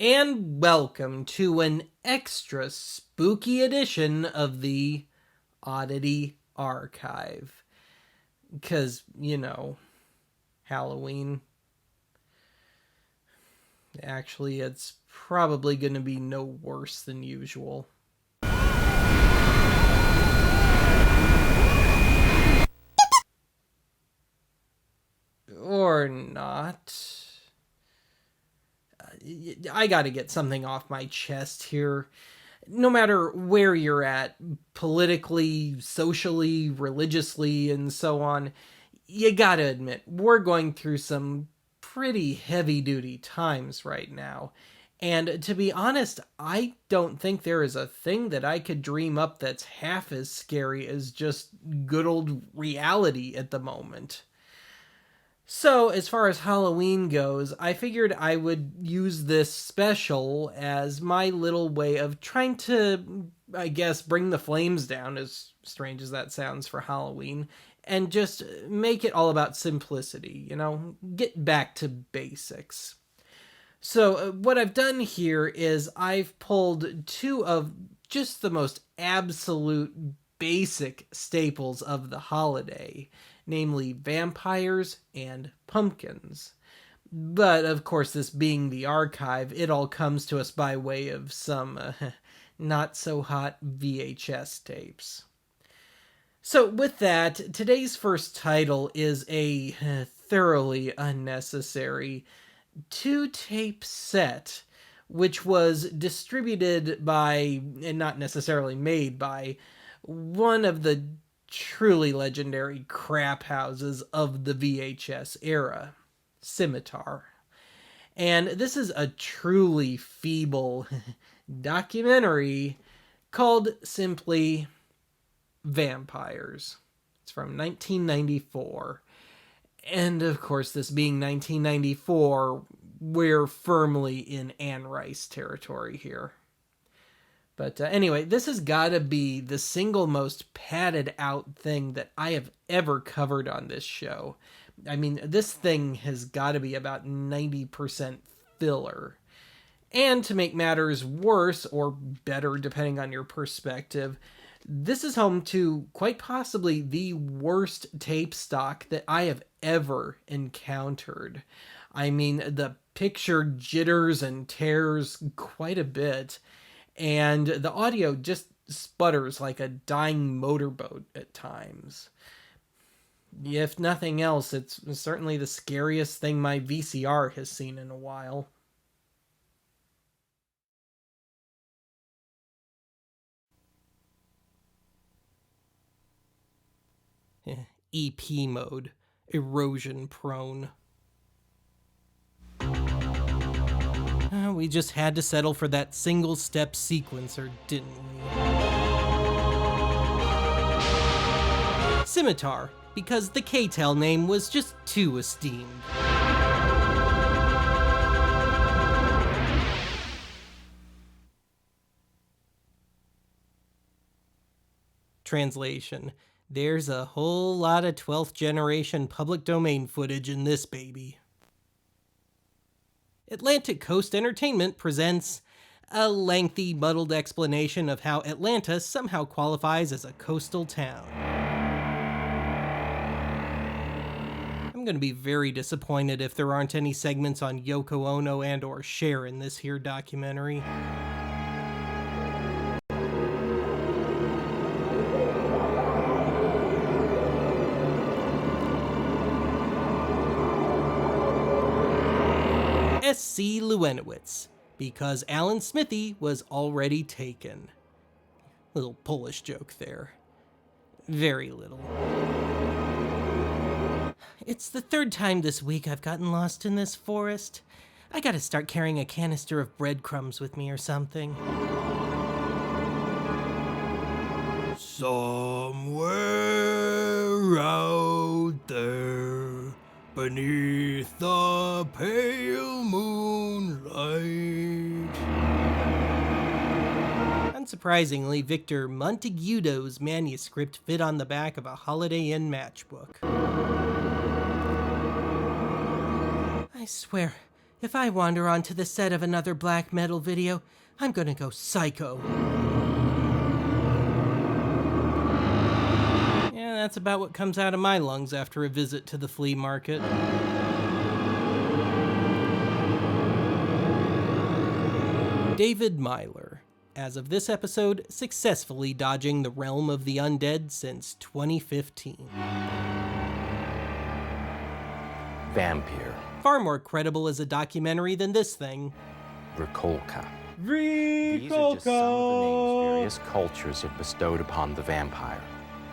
And welcome to an extra spooky edition of the Oddity Archive. Because, Halloween. Actually, it's probably going to be no worse than usual. Or not. I gotta get something off my chest here. No matter where you're at, politically, socially, religiously, and so on, you gotta admit, we're going through some pretty heavy duty times right now. And to be honest, I don't think there is a thing that I could dream up that's half as scary as just good old reality at the moment. So, as far as Halloween goes, I figured I would use this special as my little way of trying to, I guess, bring the flames down, as strange as that sounds for Halloween, and just make it all about simplicity, get back to basics. So, what I've done here is I've pulled two of just the most absolute basic staples of the holiday, namely vampires and pumpkins. But of course, this being the archive, it all comes to us by way of some not so hot VHS tapes. So, with that, today's first title is a thoroughly unnecessary 2-tape set, which was distributed by, and not necessarily made by, one of the truly legendary crap houses of the VHS era, Scimitar. And this is a truly feeble documentary called simply Vampires. It's from 1994. And of course, this being 1994, we're firmly in Anne Rice territory here. But anyway, this has got to be the single most padded out thing that I have ever covered on this show. I mean, this thing has got to be about 90% filler. And to make matters worse, or better depending on your perspective, this is home to quite possibly the worst tape stock that I have ever encountered. I mean, the picture jitters and tears quite a bit, and the audio just sputters like a dying motorboat at times. If nothing else, it's certainly the scariest thing my VCR has seen in a while. EP mode, erosion prone. We just had to settle for that single step sequencer, didn't we? Scimitar, because the K-Tel name was just too esteemed. Translation: there's a whole lot of 12th generation public domain footage in this baby. Atlantic Coast Entertainment presents a lengthy, muddled explanation of how Atlanta somehow qualifies as a coastal town. I'm going to be very disappointed if there aren't any segments on Yoko Ono and or Cher in this here documentary. S.C. Lewenowitz, because Alan Smithy was already taken. Little Polish joke there. Very little. It's the third time this week I've gotten lost in this forest. I gotta start carrying a canister of breadcrumbs with me or something. Somewhere out there, beneath the pale moonlight. Unsurprisingly, Victor Monteagudo's manuscript fit on the back of a Holiday Inn matchbook. I swear, If I wander onto the set of another black metal video, I'm gonna go psycho. Yeah, that's about what comes out of my lungs after a visit to the flea market. David Myler, as of this episode, successfully dodging the realm of the undead since 2015. Vampire. Far more credible as a documentary than this thing. Vrikolka. These are just some of the names various cultures have bestowed upon the vampire,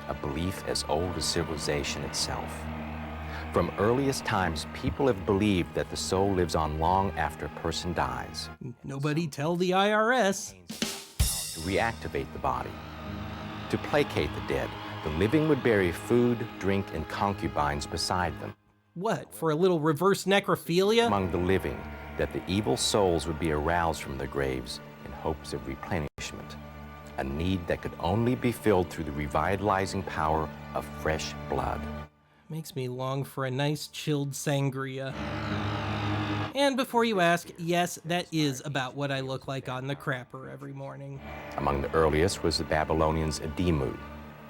a belief as old as civilization itself. From earliest times, people have believed that the soul lives on long after a person dies. Nobody tell the IRS. To reactivate the body. To placate the dead, the living would bury food, drink, and concubines beside them. What, for a little reverse necrophilia? Among the living, that the evil souls would be aroused from their graves in hopes of replenishment, a need that could only be filled through the revitalizing power of fresh blood. Makes me long for a nice chilled sangria. And before you ask, yes, that is about what I look like on the crapper every morning. Among the earliest was the Babylonians' Edemu,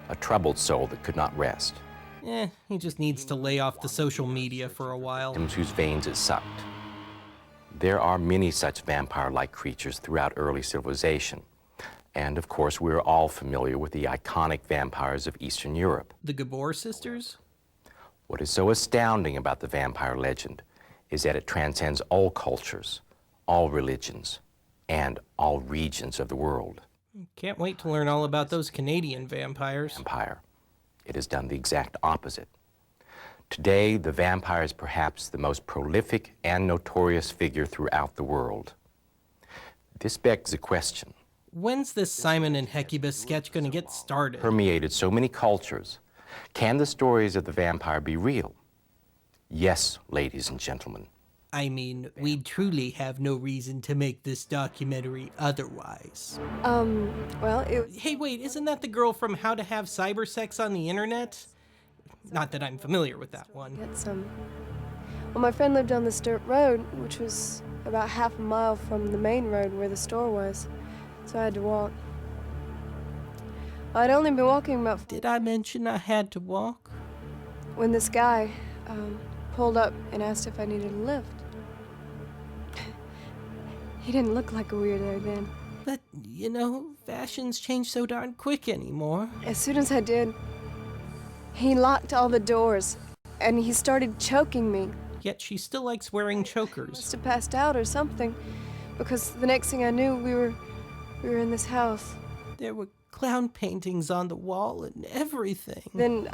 a troubled soul that could not rest. He just needs to lay off the social media for a while. Whose veins it sucked. There are many such vampire-like creatures throughout early civilization. And of course, we're all familiar with the iconic vampires of Eastern Europe. The Gabor sisters? What is so astounding about the vampire legend is that it transcends all cultures, all religions, and all regions of the world. Can't wait to learn all about those Canadian vampires. Vampire. It has done the exact opposite. Today, the vampire is perhaps the most prolific and notorious figure throughout the world. This begs a question. When's this Simon and Hecuba sketch gonna get started? Permeated so many cultures. Can the stories of the vampire be real? Yes, ladies and gentlemen. I mean, we truly have no reason to make this documentary otherwise. Well, Hey, wait, isn't that the girl from How to Have Cyber Sex on the Internet? Not that I'm familiar with that one. Get some. Well, my friend lived on this dirt road, which was about half a mile from the main road where the store was, so I had to walk. I'd only been walking about... Did I mention I had to walk? When this guy, pulled up and asked if I needed a lift. He didn't look like a weirdo then. But, you know, fashions change so darn quick anymore. As soon as I did, he locked all the doors, and he started choking me. Yet she still likes wearing chokers. Must have passed out or something, because the next thing I knew, we were in this house. There were clown paintings on the wall and everything. Then,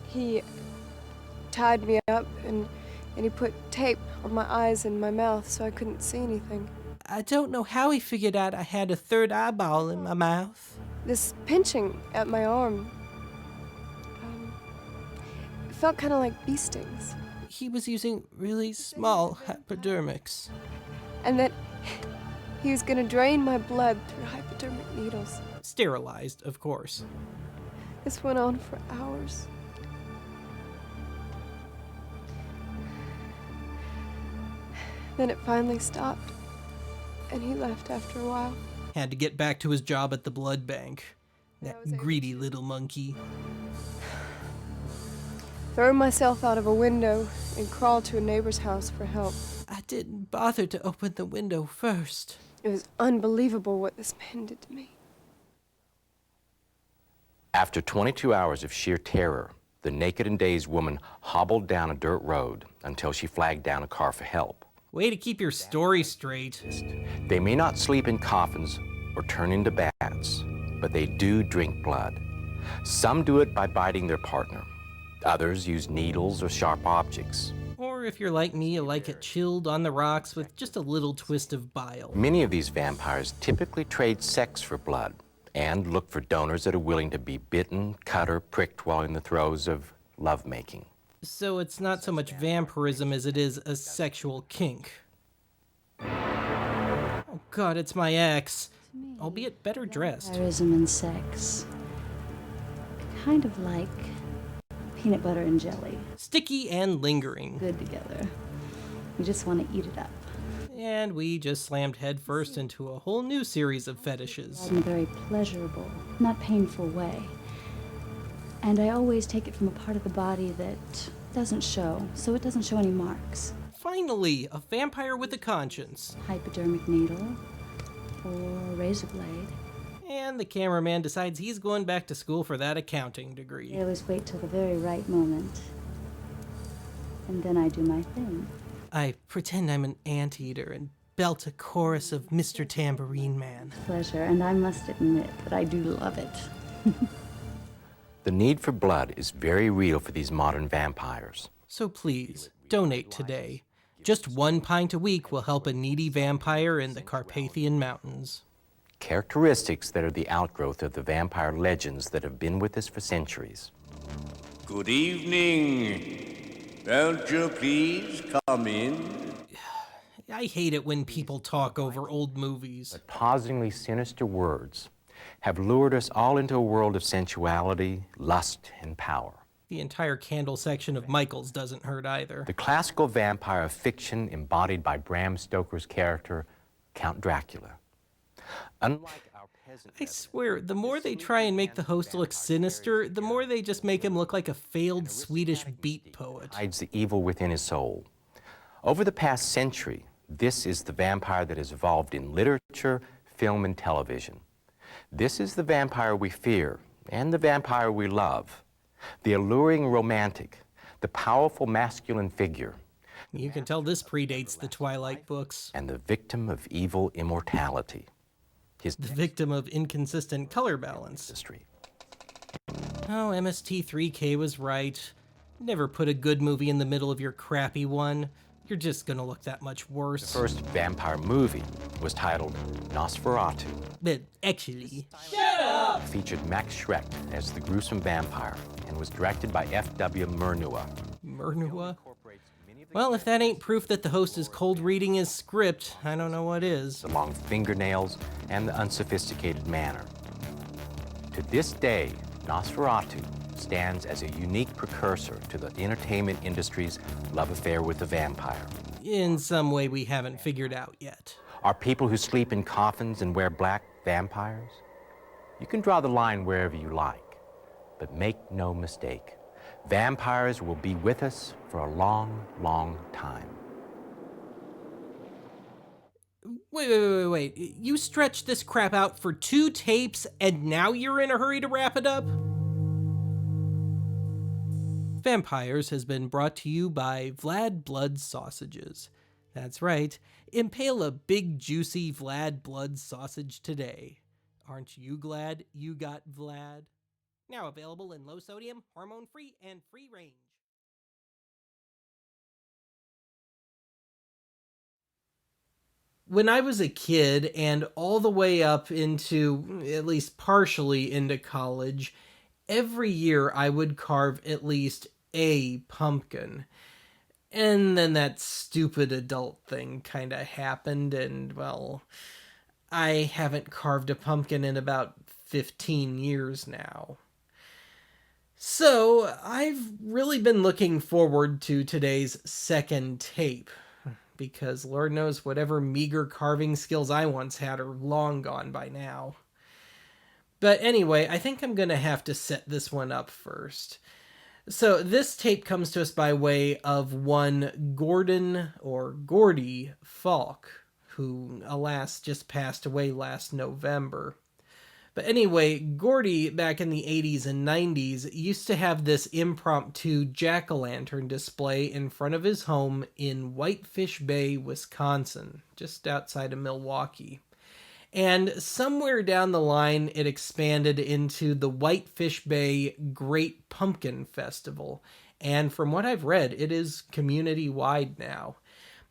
he tied me up and he put tape on my eyes and my mouth so I couldn't see anything. I don't know how he figured out I had a third eyeball in my mouth. This pinching at my arm, it felt kind of like bee stings. He was using really small hypodermics. And that he was gonna drain my blood through hypodermic needles. Sterilized, of course. This went on for hours. Then it finally stopped, and he left after a while. Had to get back to his job at the blood bank. That greedy little monkey. Throw myself out of a window and crawl to a neighbor's house for help. I didn't bother to open the window first. It was unbelievable what this man did to me. After 22 hours of sheer terror, the naked and dazed woman hobbled down a dirt road until she flagged down a car for help. Way to keep your story straight. They may not sleep in coffins or turn into bats, but they do drink blood. Some do it by biting their partner. Others use needles or sharp objects. Or if you're like me, you like it chilled on the rocks with just a little twist of bile. Many of these vampires typically trade sex for blood and look for donors that are willing to be bitten, cut, or pricked while in the throes of lovemaking. So it's not so much vampirism as it is a sexual kink. Oh god, it's my ex. Albeit better dressed. Vampirism and sex. Kind of like peanut butter and jelly. Sticky and lingering. Good together. We just want to eat it up. And we just slammed headfirst into a whole new series of fetishes. In a very pleasurable, not painful way. And I always take it from a part of the body that doesn't show, so it doesn't show any marks. Finally, a vampire with a conscience. Hypodermic needle or razor blade. And the cameraman decides he's going back to school for that accounting degree. I always wait till the very right moment. And then I do my thing. I pretend I'm an anteater and belt a chorus of Mr. Tambourine Man. Pleasure, and I must admit that I do love it. The need for blood is very real for these modern vampires. So please, donate today. Just 1 pint a week will help a needy vampire in the Carpathian Mountains. Characteristics that are the outgrowth of the vampire legends that have been with us for centuries. Good evening. Won't you please come in? I hate it when people talk over old movies. Positively sinister words have lured us all into a world of sensuality, lust, and power. The entire candle section of Michaels doesn't hurt either. The classical vampire of fiction embodied by Bram Stoker's character, Count Dracula. Unlike our peasant... I swear, the more they try and make the host look sinister, the more they just make him look like a failed Swedish beat poet. ...hides the evil within his soul. Over the past century, this is the vampire that has evolved in literature, film, and television. This is the vampire we fear, and the vampire we love. The alluring romantic, the powerful masculine figure. You can tell this predates the Twilight books. And the victim of evil immortality. The victim of inconsistent color balance. History. Oh, MST3K was right. Never put a good movie in the middle of your crappy one. You're just gonna look that much worse. The first vampire movie was titled Nosferatu. But actually... Shut up! Featured Max Schreck as the gruesome vampire and was directed by F.W. Murnau. Murnau? Well, if that ain't proof that the host is cold reading his script, I don't know what is. The long fingernails and the unsophisticated manner. To this day, Nosferatu stands as a unique precursor to the entertainment industry's love affair with the vampire. In some way we haven't figured out yet. Are people who sleep in coffins and wear black vampires? You can draw the line wherever you like, but make no mistake. Vampires will be with us for a long, long time. Wait. You stretched this crap out for 2 tapes and now you're in a hurry to wrap it up? Vampires has been brought to you by Vlad Blood Sausages. That's right, impale a big juicy Vlad Blood sausage today. Aren't you glad you got Vlad? Now available in low sodium, hormone free, and free range. When I was a kid and all the way up into, at least partially into college, every year I would carve at least a pumpkin. And then that stupid adult thing kind of happened, and, well, I haven't carved a pumpkin in about 15 years now. So, I've really been looking forward to today's second tape, because Lord knows whatever meager carving skills I once had are long gone by now. But anyway, I think I'm gonna have to set this one up first. So this tape comes to us by way of one Gordon, or Gordy, Falk, who, alas, just passed away last November. But anyway, Gordy, back in the 80s and 90s, used to have this impromptu jack-o'-lantern display in front of his home in Whitefish Bay, Wisconsin, just outside of Milwaukee. And somewhere down the line, it expanded into the Whitefish Bay Great Pumpkin Festival. And from what I've read, it is community-wide now.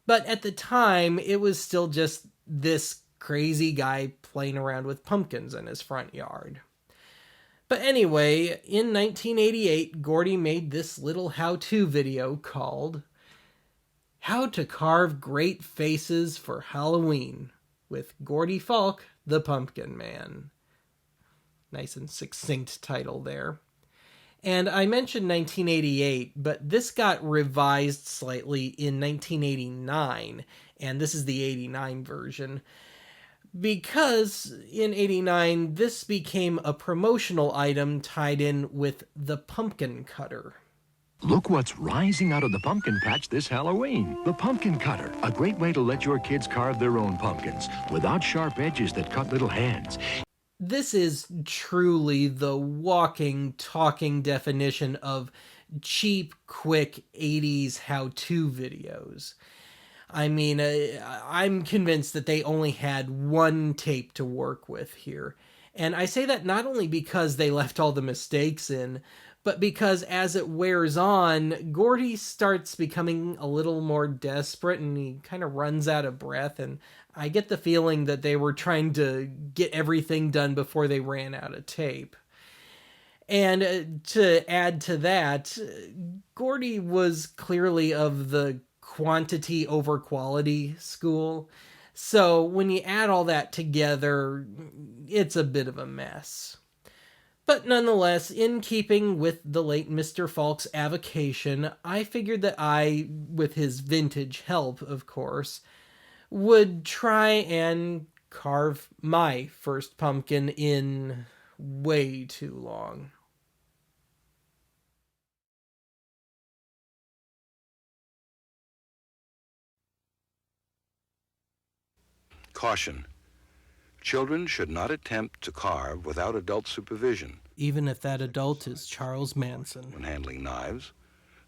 But at the time, it was still just this crazy guy playing around with pumpkins in his front yard. But anyway, in 1988, Gordy made this little how-to video called How to Carve Great Faces for Halloween, with Gordy Falk, the Pumpkin Man. Nice and succinct title there. And I mentioned 1988, but this got revised slightly in 1989, and this is the 89 version. Because in 89, this became a promotional item tied in with the pumpkin cutter. Look what's rising out of the pumpkin patch this Halloween. The pumpkin cutter, a great way to let your kids carve their own pumpkins without sharp edges that cut little hands. This is truly the walking, talking definition of cheap, quick 80s how-to videos. I mean, I'm convinced that they only had one tape to work with here. And I say that not only because they left all the mistakes in, but because as it wears on, Gordy starts becoming a little more desperate and he kind of runs out of breath. And I get the feeling that they were trying to get everything done before they ran out of tape. And to add to that, Gordy was clearly of the quantity over quality school. So when you add all that together, it's a bit of a mess. But nonetheless, in keeping with the late Mr. Falk's avocation, I figured that I, with his vintage help, of course, would try and carve my first pumpkin in way too long. Caution. Children should not attempt to carve without adult supervision. Even if that adult is Charles Manson. When handling knives,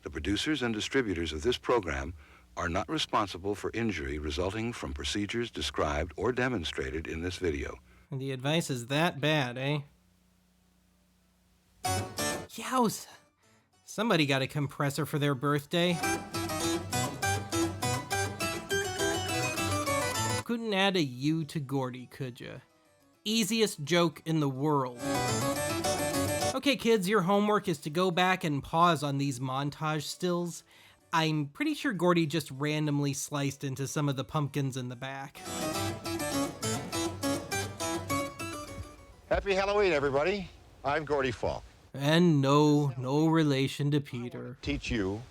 the producers and distributors of this program are not responsible for injury resulting from procedures described or demonstrated in this video. And the advice is that bad, eh? Yowza! Somebody got a compressor for their birthday. Couldn't add a U to Gordy, could ya? Easiest joke in the world. Okay, kids, your homework is to go back and pause on these montage stills. I'm pretty sure Gordy just randomly sliced into some of the pumpkins in the back. Happy Halloween, everybody. I'm Gordy Falk. And no relation to Peter. Teach you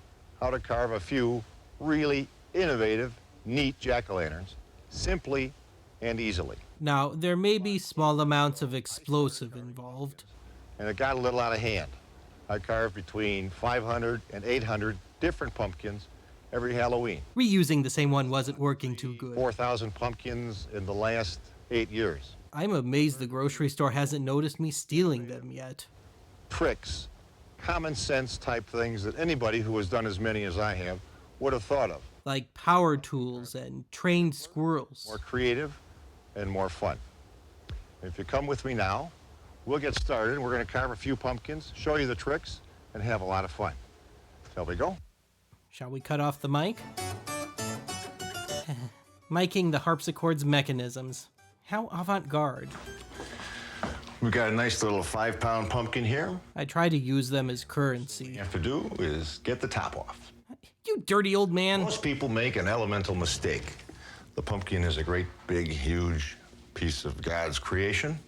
how to carve a few really innovative, neat jack-o'-lanterns simply and easily. Now, there may be small amounts of explosive involved. And it got a little out of hand. I carve between 500 and 800 different pumpkins every Halloween. Reusing the same one wasn't working too good. 4,000 pumpkins in the last 8 years. I'm amazed the grocery store hasn't noticed me stealing them yet. Tricks, common sense type things that anybody who has done as many as I have would have thought of. Like power tools and trained squirrels. More creative and more fun. If you come with me now, we'll get started. We're going to carve a few pumpkins, show you the tricks, and have a lot of fun. Shall we go? Shall we cut off the mic? Miking the harpsichord's mechanisms. How avant-garde. We've got a nice little 5-pound pumpkin here. I try to use them as What currency. you have to do is get the top off. You dirty old man. Most people make an elemental mistake. The pumpkin is a great, big, huge piece of God's creation,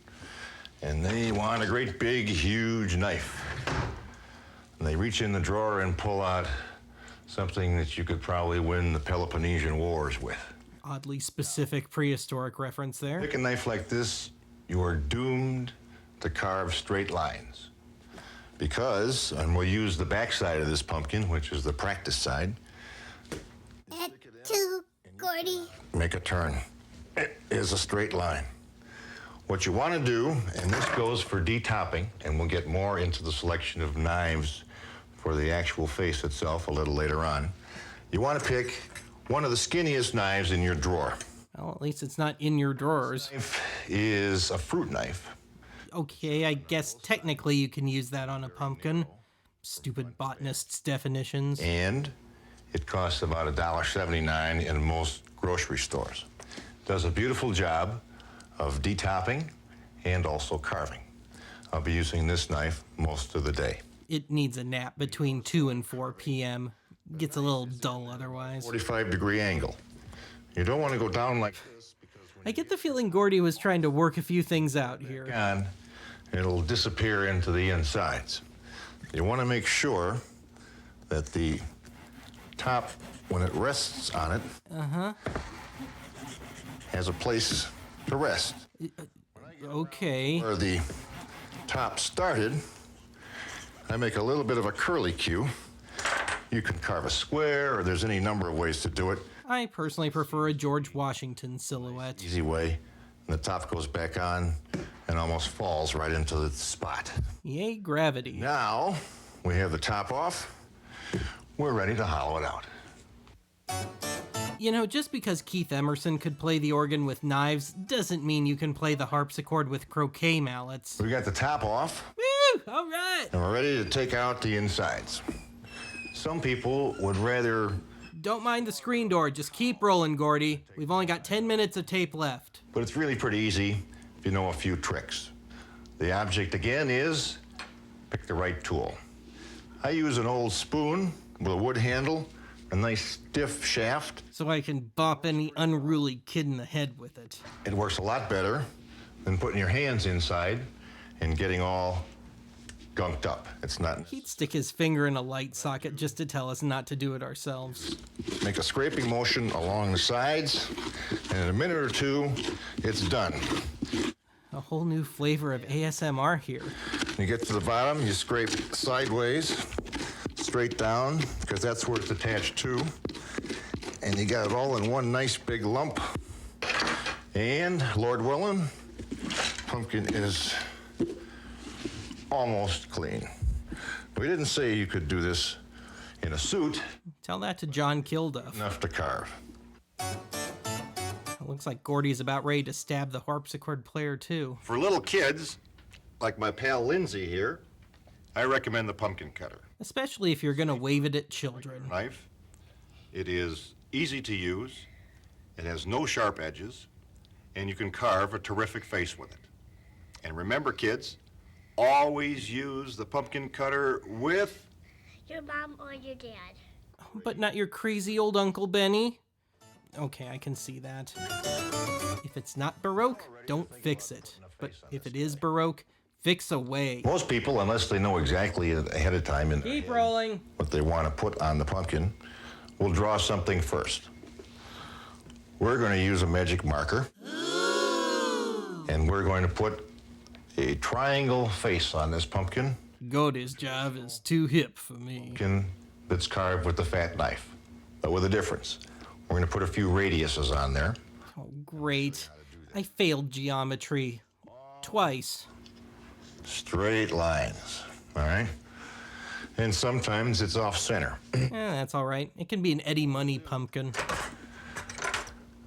and they want a great, big, huge knife. And they reach in the drawer and pull out something that you could probably win the Peloponnesian Wars with. Oddly specific prehistoric reference there. Pick a knife like this, you are doomed to carve straight lines. Because, and we'll use the back side of this pumpkin, which is the practice side. Two, Gordy. Make a turn. It is a straight line. What you want to do, and this goes for detopping, and we'll get more into the selection of knives for the actual face itself a little later on. You want to pick one of the skinniest knives in your drawer. Well, at least it's not in your drawers. Knife is a fruit knife. Okay, I guess technically you can use that on a pumpkin. Stupid botanists' definitions. And it costs about $1.79 in most grocery stores. Does a beautiful job of detopping and also carving. I'll be using this knife most of the day. It needs a nap between 2 and 4 p.m. Gets a little dull otherwise. 45-degree angle. You don't want to go down like this because when I get the feeling Gordy was trying to work a few things out here. on, it'll disappear into the insides. You want to make sure that the top, when it rests on it, has a place to rest. Okay. Where the top started, I make a little bit of a curly cue. You can carve a square, or there's any number of ways to do it. I personally prefer a George Washington silhouette. Easy way. And the top goes back on and almost falls right into the spot. Yay, gravity. Now we have the top off. We're ready to hollow it out. You know, just because Keith Emerson could play the organ with knives doesn't mean you can play the harpsichord with croquet mallets. We got the top off. Woo! All right! And we're ready to take out the insides. Some people would rather... Don't mind the screen door, just keep rolling, Gordy. We've only got 10 minutes of tape left. But it's really pretty easy if you know a few tricks. The object, again, is pick the right tool. I use an old spoon with a wood handle, a nice stiff shaft. So I can bop any unruly kid in the head with it. It works a lot better than putting your hands inside and getting all gunked up. It's not... He'd stick his finger in a light socket just to tell us not to do it ourselves. Make a scraping motion along the sides, and in a minute or two, it's done. A whole new flavor of ASMR here. You get to the bottom, you scrape sideways, straight down, because that's where it's attached to. And you got it all in one nice big lump. And, Lord willing, pumpkin is almost clean. We didn't say you could do this in a suit. Tell that to John Kilduff. Enough to carve. It looks like Gordy's about ready to stab the harpsichord player, too. For little kids, like my pal Lindsay here, I recommend the pumpkin cutter. Especially if you're gonna wave it at children. Knife. It is easy to use. It has no sharp edges, and you can carve a terrific face with it. And remember, kids, always use the pumpkin cutter with your mom or your dad. But not your crazy old Uncle Benny. Okay, I can see that. If it's not Baroque, don't fix it. But if it is Baroque, fix away. most people, unless they know exactly ahead of time Keep rolling. what they want to put on the pumpkin, will draw something first. We're going to use a magic marker, and we're going to put a triangle face on this pumpkin Gordy's job is too hip for me. that's carved with the fat knife, but with a difference. We're going to put a few radiuses on there. Oh, great. I failed geometry. Twice. Straight lines, all right? And sometimes it's off center. That's all right. It can be an Eddie Money pumpkin.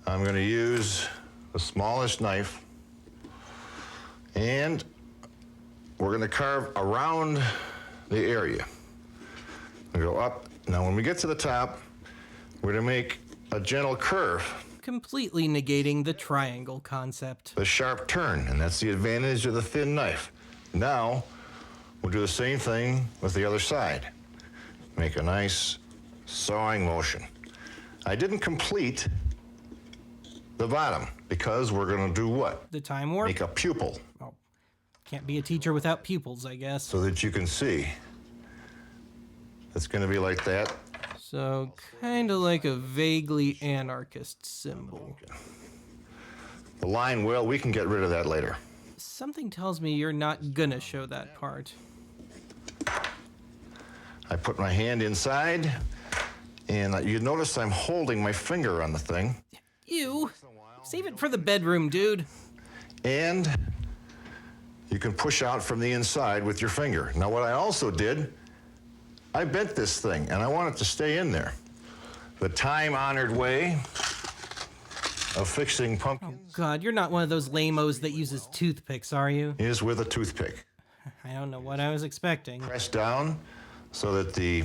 I'm going to use the smallest knife, and we're going to carve around the area. We go up. Now, when we get to the top, we're going to make a gentle curve, Completely negating the triangle concept. a sharp turn, and that's the advantage of the thin knife. Now, we'll do the same thing with the other side. Make a nice sawing motion. I didn't complete the bottom because we're going to do what? The time warp? Make a pupil Oh, can't be a teacher without pupils, I guess. so that you can see. It's going to be like that. So, kind of like a vaguely anarchist symbol. The line, well, we can get rid of that later. Something tells me you're not gonna show that part. I put my hand inside, and you notice I'm holding my finger on the thing. Ew. Save it for the bedroom, dude. And you can push out from the inside with your finger. Now, what I also did, I bent this thing, and I want it to stay in there. The time-honored way of fixing pumpkins God, you're not one of those lamos that uses toothpicks, are you? is with a toothpick. I don't know what I was expecting. Press down so that the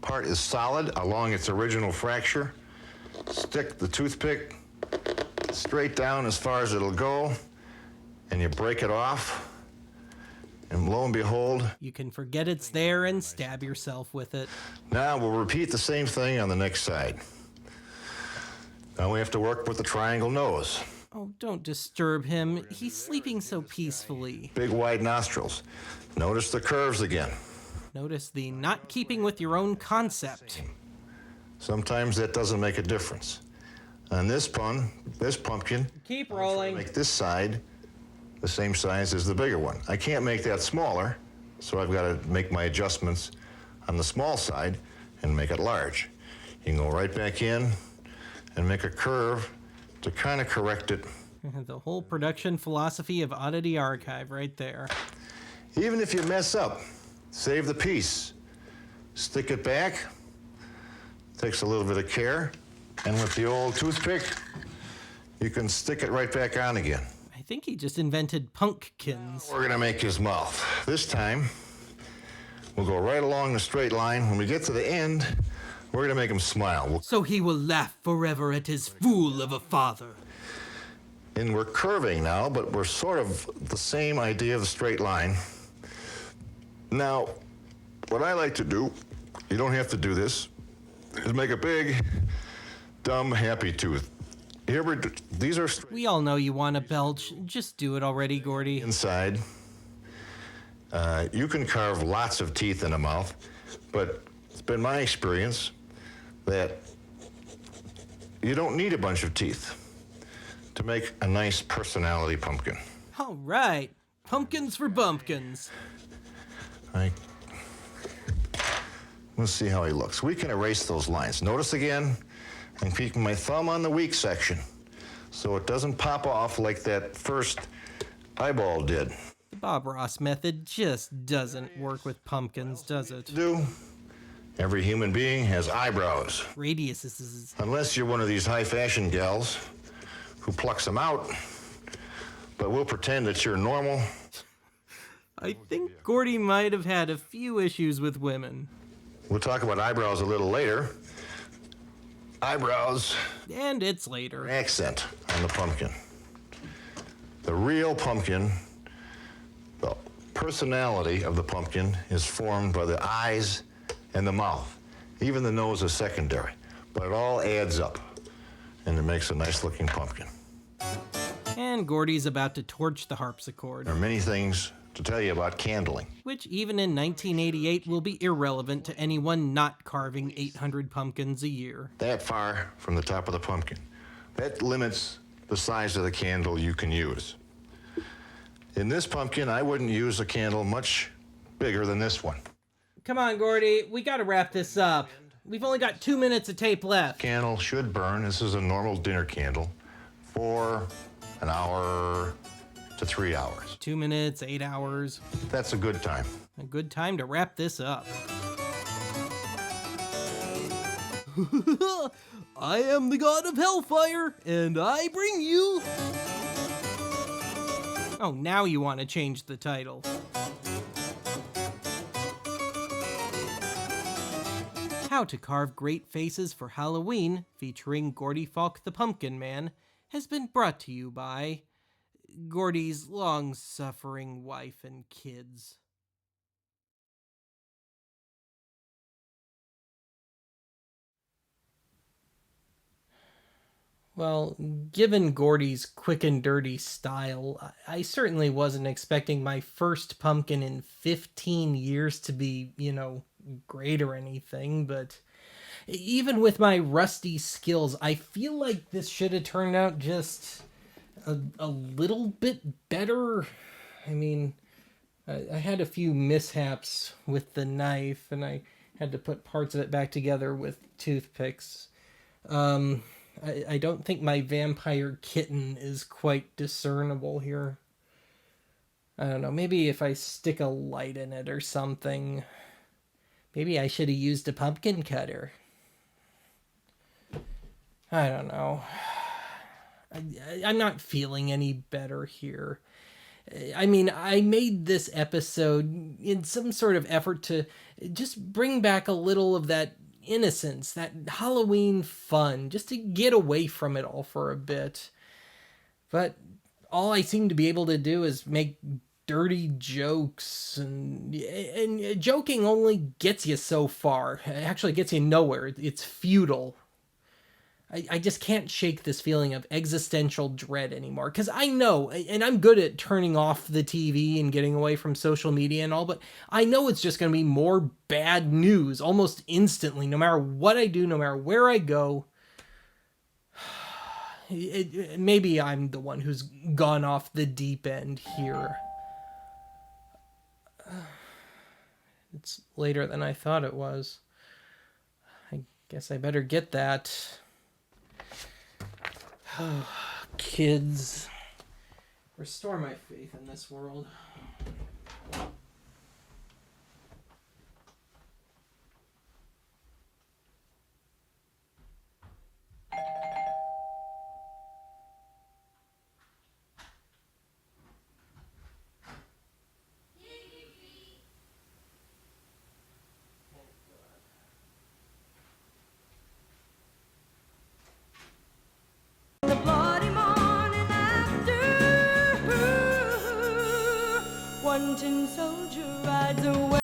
part is solid along its original fracture. Stick the toothpick straight down as far as it'll go, and you break it off. And lo and behold, You can forget it's there and stab yourself with it. now we'll repeat the same thing on the next side. Now we have to work with the triangle nose. Oh, don't disturb him. He's sleeping so peacefully. Big wide nostrils. Notice the curves again. Notice the not keeping with your own concept. Sometimes that doesn't make a difference. On this pumpkin, Keep rolling. make this side the same size as the bigger one. I can't make that smaller, so I've got to make my adjustments on the small side and make it large. You can go right back in and make a curve to kind of correct it. The whole production philosophy of Oddity Archive right there. Even if you mess up, save the piece. Stick it back. Takes a little bit of care. And with the old toothpick, you can stick it right back on again. I think he just invented pumpkins. We're gonna make his mouth. This time, we'll go right along the straight line. When we get to the end, we're gonna make him smile. So he will laugh forever at his fool of a father. And we're curving now, but we're sort of the same idea of the straight line. Now, what I like to do, you don't have to do this, is make a big, dumb, happy tooth. These are We all know you want to belch. Just do it already, Gordy. inside. You can carve lots of teeth in a mouth, but it's been my experience that you don't need a bunch of teeth to make a nice personality pumpkin. All right. Pumpkins for bumpkins. Let's see how he looks. We can erase those lines. Notice again, I'm keeping my thumb on the weak section so it doesn't pop off like that first eyeball did. The Bob Ross method just doesn't work with pumpkins, does it? Every human being has eyebrows. Radiuses. Unless you're one of these high fashion gals who plucks them out, but we'll pretend that you're normal. I think Gordy might have had a few issues with women. We'll talk about eyebrows a little later. Eyebrows. And it's later. Accent on the pumpkin. The real pumpkin, the personality of the pumpkin is formed by the eyes and the mouth. Even the nose is secondary, but it all adds up, and it makes a nice looking pumpkin. And Gordy's about to torch the harpsichord. There are many things to tell you about candling. Which even in 1988 will be irrelevant to anyone not carving 800 pumpkins a year. That far from the top of the pumpkin. That limits the size of the candle you can use. In this pumpkin, I wouldn't use a candle much bigger than this one. Come on, Gordy, we gotta wrap this up. We've only got 2 minutes of tape left. Candle should burn, this is a normal dinner candle, for an hour to 3 hours. 2 minutes, 8 hours. That's a good time. A good time to wrap this up. I am the god of hellfire, and I bring you... Oh, now you want to change the title. How to Carve Great Faces for Halloween, featuring Gordy Falk the Pumpkin Man, has been brought to you by Gordy's long-suffering wife and kids. Well, given Gordy's quick and dirty style, I certainly wasn't expecting my first pumpkin in 15 years to be, great or anything, but even with my rusty skills, I feel like this should have turned out just a little bit better. I mean, I had a few mishaps with the knife, and I had to put parts of it back together with toothpicks. I don't think my vampire kitten is quite discernible here. I don't know, maybe if I stick a light in it or something. Maybe I should have used a pumpkin cutter. I don't know. I'm not feeling any better here. I mean, I made this episode in some sort of effort to just bring back a little of that innocence, that Halloween fun, just to get away from it all for a bit. But all I seem to be able to do is make dirty jokes, and joking only gets you so far. It actually gets you nowhere. It's futile. I just can't shake this feeling of existential dread anymore. Because I know, and I'm good at turning off the TV and getting away from social media and all, but I know it's just going to be more bad news almost instantly, no matter what I do, no matter where I go. Maybe I'm the one who's gone off the deep end here. It's later than I thought it was. I guess I better get that. Oh, kids. Restore my faith in this world. One tin soldier rides away.